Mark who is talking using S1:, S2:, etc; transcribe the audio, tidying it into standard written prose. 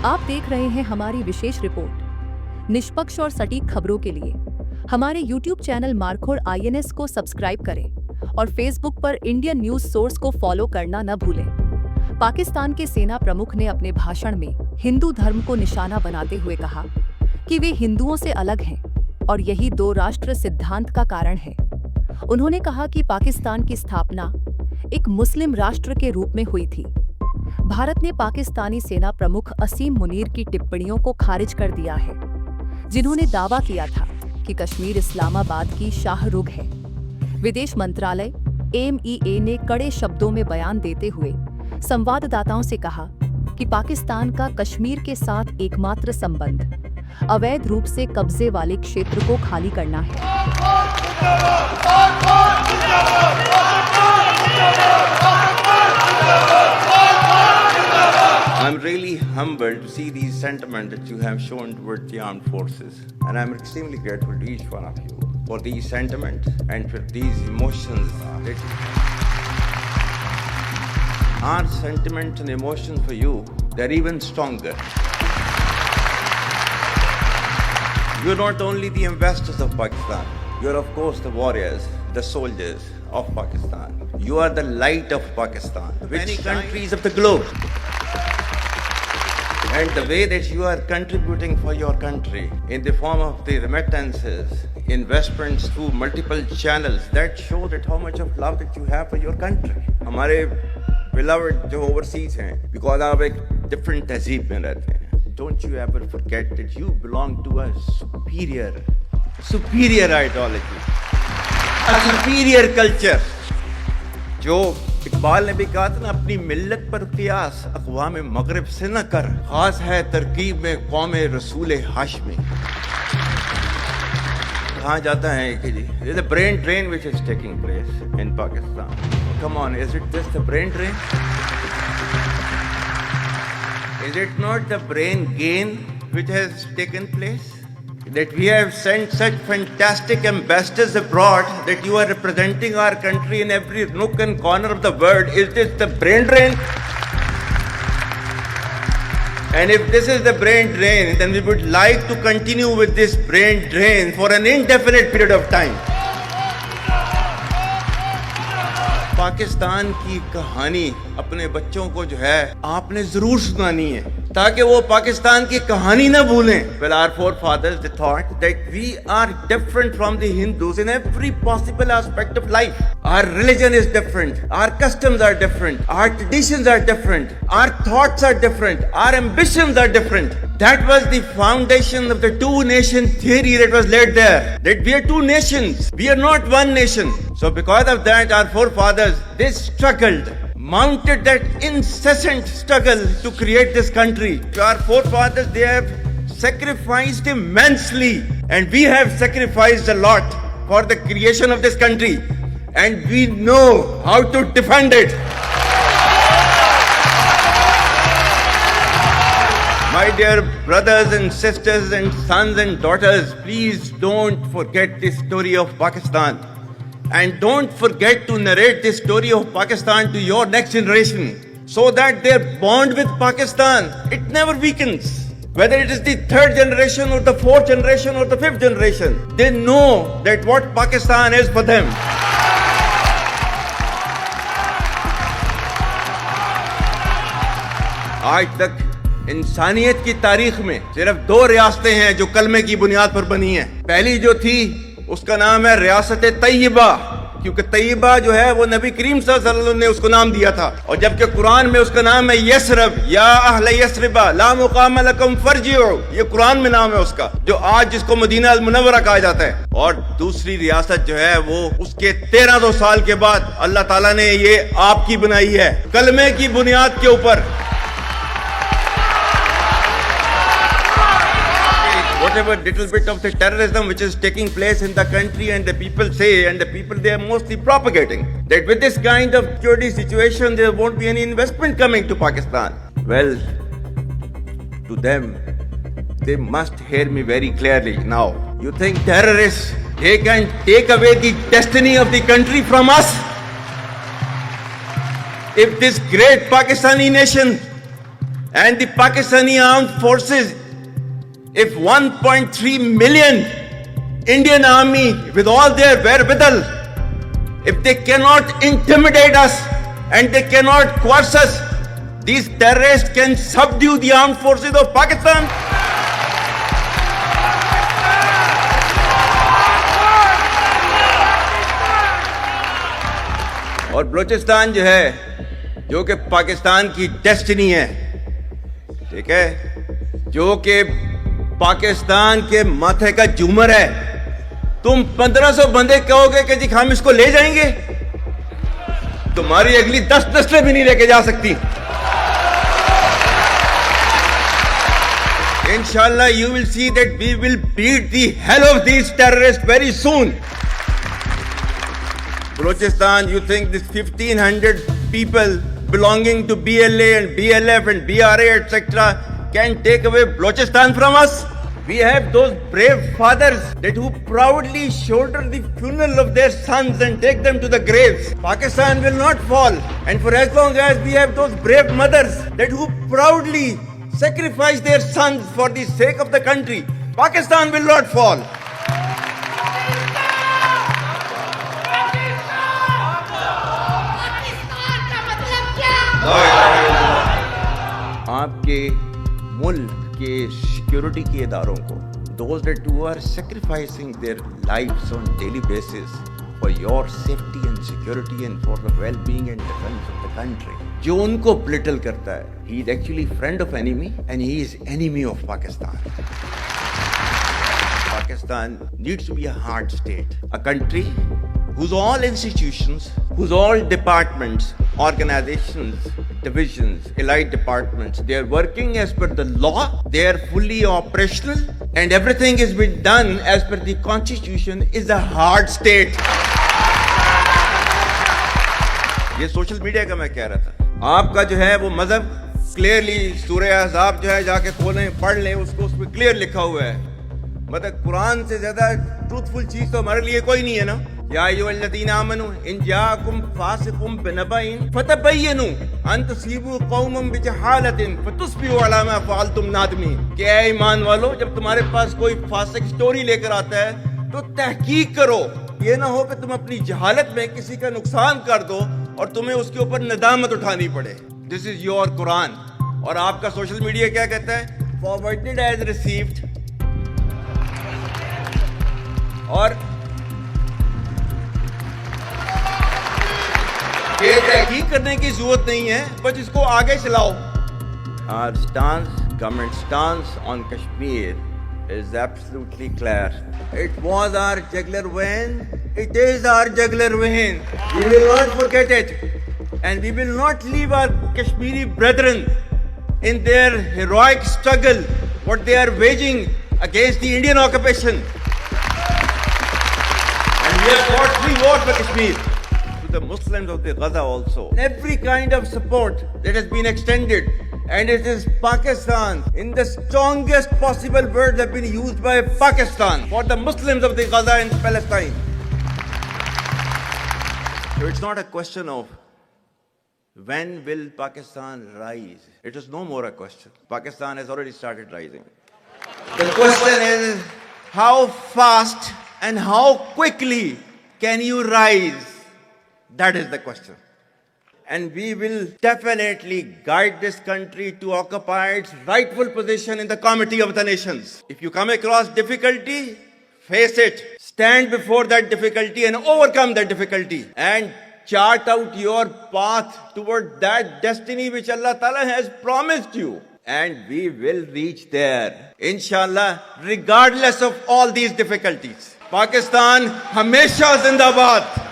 S1: आप देख रहे हैं हमारी विशेष रिपोर्ट। निष्पक्ष और सटीक खबरों के लिए हमारे YouTube चैनल मारखोड़ INS को सब्सक्राइब करें और Facebook पर इंडियन न्यूज सोर्स को फॉलो करना न भूलें। पाकिस्तान के सेना प्रमुख ने अपने भाषण में हिंदू धर्म को निशाना बनाते हुए कहा कि वे हिंदुओं से अलग हैं और यही दो राष्ट्र सिद्धांत का कारण है। उन्होंने कहा कि पाकिस्तान की स्थापना एक मुस्लिम राष्ट्र के रूप में हुई थी। भारत ने पाकिस्तानी सेना प्रमुख असीम मुनीर की टिप्पणियों को खारिज कर दिया है, जिन्होंने दावा किया था कि कश्मीर इस्लामाबाद की शाहरुग है। विदेश मंत्रालय MEA ने कड़े शब्दों में बयान देते हुए संवाददाताओं से कहा कि पाकिस्तान का कश्मीर के साथ एकमात्र संबंध अवैध रूप से कब्जे वाले क्षेत्र को खाली करना है।
S2: I'm really humbled to see these sentiments that you have shown towards the armed forces, and I'm extremely grateful to each one of you for these sentiments and for these emotions. Our sentiments and emotions for you, they're even stronger. You're not only the ambassadors of Pakistan, you're of course the warriors, the soldiers of Pakistan. You are the light of Pakistan, many countries of the globe. And the way that you are contributing for your country in the form of the remittances, investments through multiple channels, that show that how much of love that you have for your country. हमारे beloved जो overseas हैं, because आप एक different तहजीब में रहते हैं, don't you ever forget that you belong to a superior ideology, a superior culture. जो इकबाल ने भी कहा था ना, अपनी मिल्लत पर कियास अक़वाम मगरिब से न कर, खास है तरकीब में कौम रसूल हाशमी। कहा जाता है कि जी there's a brain drain which is taking place in Pakistan. Come on, is it just a brain drain? Is it not the brain gain which has taken place? That we have sent such fantastic ambassadors abroad, that you are representing our country in every nook and corner of the world. Is this the brain drain? And if this is the brain drain, then we would like to continue with this brain drain for an indefinite period of time. Pakistan की कहानी अपने बच्चों को जो है आपने जरूर सुनानी है, ताकि वो पाकिस्तान की कहानी ना भूलें. Well, our forefathers, they thought that we are different from the Hindus in every possible aspect of life. Our religion is different, our customs are different, our traditions are different, our thoughts are different, our ambitions are different. That was the foundation of the two-nation theory that was laid there. That we are two nations, we are not one nation. So because of that, our forefathers, they struggled, mounted that incessant struggle to create this country. Our forefathers, they have sacrificed immensely, and we have sacrificed a lot for the creation of this country, and we know how to defend it. My dear brothers and sisters and sons and daughters, please don't forget the story of Pakistan. And don't forget to narrate the story of Pakistan to your next generation, so that their bond with Pakistan, it never weakens. Whether it is the third generation or the fourth generation or the fifth generation, they know that what Pakistan is for them. आज तक इंसानियत की तारीख में सिर्फ दो रियासतें हैं जो कलमे की बुनियाद पर बनी हैं. पहली जो थी उसका नाम है रियासत तैयबा, क्योंकि तैयबा जो है वो नबी करीम सल्लल्लाहु अलैहि वसल्लम ने उसको नाम दिया था. और जबकि कुरान में उसका नाम है यसरब, या अहले यसरबा ला मुकाम लकुम फरजिउ, ये कुरान में नाम है उसका, जो आज जिसको मदीना अल मुनव्वरा कहा जाता है. और दूसरी रियासत जो है वो उसके 1300 साल के बाद अल्लाह ताला ने ये आपकी बनाई है, कलमे की बुनियाद के ऊपर. Whatever little bit of the terrorism which is taking place in the country, and the people say, and the people they are mostly propagating, that with this kind of security situation there won't be any investment coming to Pakistan. Well, to them, they must hear me very clearly now. You think terrorists, they can take away the destiny of the country from us? If this great Pakistani nation And the Pakistani armed forces, if 1.3 million Indian army with all their wherewithal, if they cannot intimidate us and they cannot coerce us, these terrorists can subdue the armed forces of Pakistan. और बलूचिस्तान जो है, जो कि पाकिस्तान की destiny है, ठीक है, जो कि पाकिस्तान के माथे का झूमर है, तुम 1500 बंदे कहोगे कि जी हम इसको ले जाएंगे, तुम्हारी अगली 10 नस्लें भी नहीं लेके जा सकती. Inshallah, you will see that we will beat the hell of these terrorists very soon. Balochistan, you think this 1500 people belonging to BLA and BLF and BRA, etc., can take away Balochistan from us? We have those brave fathers that who proudly shoulder the funeral of their sons and take them to the graves. Pakistan will not fall. And for as long as we have those brave mothers that who proudly sacrifice their sons for the sake of the country, Pakistan will not fall. आपके मुल्क के security के इदारों को, those that who are sacrificing their lives on daily basis for your safety and security and for the well-being and defense of the country, जो उनको belittle करता है, he is actually friend of enemy and he is enemy of Pakistan. Pakistan needs to be a hard state, a country whose all institutions, whose all departments, organizations, divisions, allied departments, they are working as per the law, they are fully operational, and everything is being done as per the constitution, is a hard state. ये social media का मैं कह रहा था, आपका जो है वो मजहब क्लियरली सूरह अहज़ाब जो है जाके खोलें पढ़ लें, उसको उसमें क्लियर लिखा हुआ है. मतलब कुरान से ज्यादा ट्रूथफुल चीज तो हमारे लिए कोई नहीं है ना. या अय्युहल्लज़ीना आमनू इन जाअकुम फासिकुम बिनबइन फतबय्यनु अन तुसीबू कौमम बिजहालतिन फतुस्बिहू अला मा फअलतुम नादिमीन. कि ऐ ईमान वालो, जब तुम्हारे पास कोई फासिक स्टोरी लेकर आता है तो तहकीक करो. ये ना हो कि तुम अपनी जहालत में किसी का नुकसान कर दो और तुम्हें उसके ऊपर नदामत उठानी पड़े. This is your Quran. और आपका सोशल मीडिया क्या कहता है? Forwarded as received. और ये तहकीक करने की जरूरत नहीं है, बस इसको आगे चलाओ. Our stance, government stance on Kashmir is absolutely clear. It was our jugular vein. It is our jugular vein. We will not forget it, and we will not leave our Kashmiri brethren in their heroic struggle, what they are waging against the Indian occupation. And we have fought 3 wars for Kashmir. The Muslims of the Gaza also. Every kind of support that has been extended, and it is Pakistan, in the strongest possible words have been used by Pakistan for the Muslims of the Gaza and Palestine. So it's not a question of when will Pakistan rise. It is no more a question. Pakistan has already started rising. The question is how fast and how quickly can you rise? That is the question. And we will definitely guide this country to occupy its rightful position in the Committee of the Nations. If you come across difficulty, face it. Stand before that difficulty and overcome that difficulty. And chart out your path toward that destiny which Allah Ta'ala has promised you. And we will reach there, inshallah, regardless of all these difficulties. Pakistan, Hamesha Zindabad.